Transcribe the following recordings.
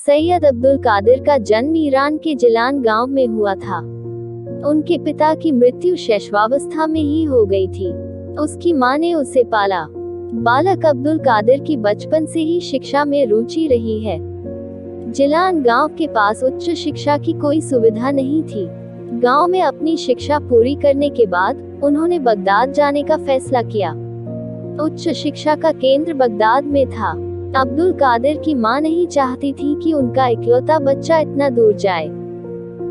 सैयद अब्दुल कादिर का जन्म ईरान के जिलान गांव में हुआ था। उनके पिता की मृत्यु शैशवावस्था में ही हो गई थी। उसकी मां ने उसे पाला। बालक अब्दुल कादिर की बचपन से ही शिक्षा में रुचि रही है। जिलान गांव के पास उच्च शिक्षा की कोई सुविधा नहीं थी। गांव में अपनी शिक्षा पूरी करने के बाद उन्होंने बगदाद जाने का फैसला किया। उच्च शिक्षा का केंद्र बगदाद में था। अब्दुल कादिर की मां नहीं चाहती थी कि उनका इकलौता बच्चा इतना दूर जाए,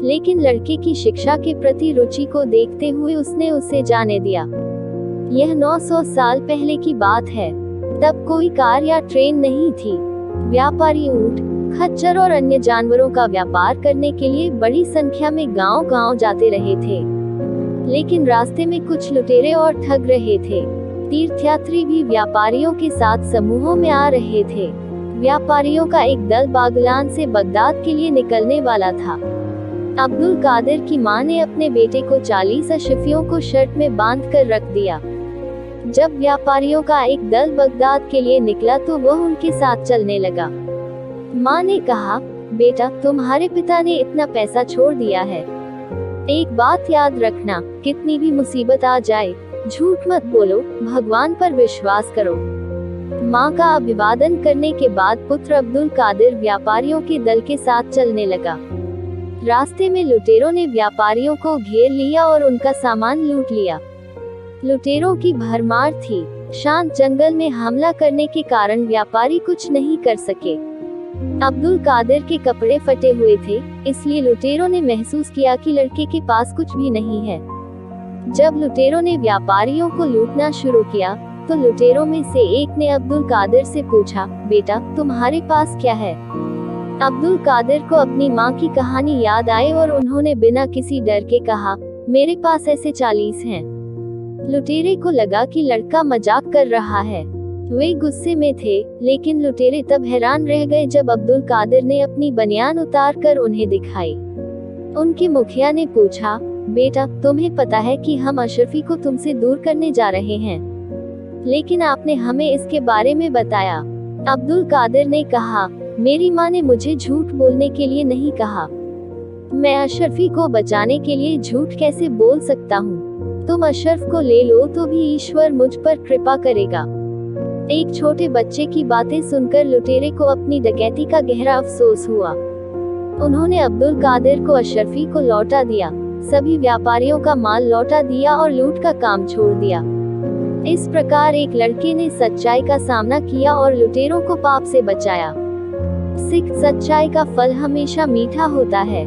लेकिन लड़के की शिक्षा के प्रति रुचि को देखते हुए उसने उसे जाने दिया। यह 900 साल पहले की बात है। तब कोई कार या ट्रेन नहीं थी। व्यापारी ऊंट, खच्चर और अन्य जानवरों का व्यापार करने के लिए बड़ी संख्या में गांव-गांव जाते रहे थे, लेकिन रास्ते में कुछ लुटेरे और ठग रहे थे। तीर्थयात्री भी व्यापारियों के साथ समूहों में आ रहे थे। व्यापारियों का एक दल बागलान से बगदाद के लिए निकलने वाला था। अब्दुल कादिर की मां ने अपने बेटे को 40 अशरफियों को शर्ट में बांध कर रख दिया। जब व्यापारियों का एक दल बगदाद के लिए निकला तो वह उनके साथ चलने लगा। मां ने कहा, बेटा, तुम्हारे पिता ने इतना पैसा छोड़ दिया है। एक बात याद रखना, कितनी भी मुसीबत आ जाए, झूठ मत बोलो, भगवान पर विश्वास करो। मां का अभिवादन करने के बाद पुत्र अब्दुल कादिर व्यापारियों के दल के साथ चलने लगा। रास्ते में लुटेरों ने व्यापारियों को घेर लिया और उनका सामान लूट लिया। लुटेरों की भरमार थी। शांत जंगल में हमला करने के कारण व्यापारी कुछ नहीं कर सके। अब्दुल कादिर के कपड़े फटे हुए थे, इसलिए लुटेरों ने महसूस किया कि लड़के के पास कुछ भी नहीं है। जब लुटेरों ने व्यापारियों को लूटना शुरू किया, तो लुटेरों में से एक ने अब्दुल कादिर से पूछा, बेटा, तुम्हारे पास क्या है? अब्दुल कादिर को अपनी मां की कहानी याद आई और उन्होंने बिना किसी डर के कहा, मेरे पास ऐसे 40 हैं। लुटेरे को लगा कि लड़का मजाक कर रहा है। वे गुस्से में थे, लेकिन लुटेरे तब हैरान रह गए जब अब्दुल कादिर ने अपनी बनियान उतार कर उन्हें दिखाई। उनके मुखिया ने पूछा, बेटा, तुम्हें पता है कि हम अशरफी को तुमसे दूर करने जा रहे हैं, लेकिन आपने हमें इसके बारे में बताया। अब्दुल कादिर ने कहा, मेरी मां ने मुझे झूठ बोलने के लिए नहीं कहा। मैं अशरफी को बचाने के लिए झूठ कैसे बोल सकता हूँ? तुम अशरफ को ले लो तो भी ईश्वर मुझ पर कृपा करेगा। एक छोटे बच्चे की बातें सुनकर लुटेरे को अपनी डकैती का गहरा अफसोस हुआ। उन्होंने अब्दुल कादिर को अशरफी को लौटा दिया, सभी व्यापारियों का माल लौटा दिया और लूट का काम छोड़ दिया। इस प्रकार एक लड़के ने सच्चाई का सामना किया और लुटेरों को पाप से बचाया। सिख, सच्चाई का फल हमेशा मीठा होता है।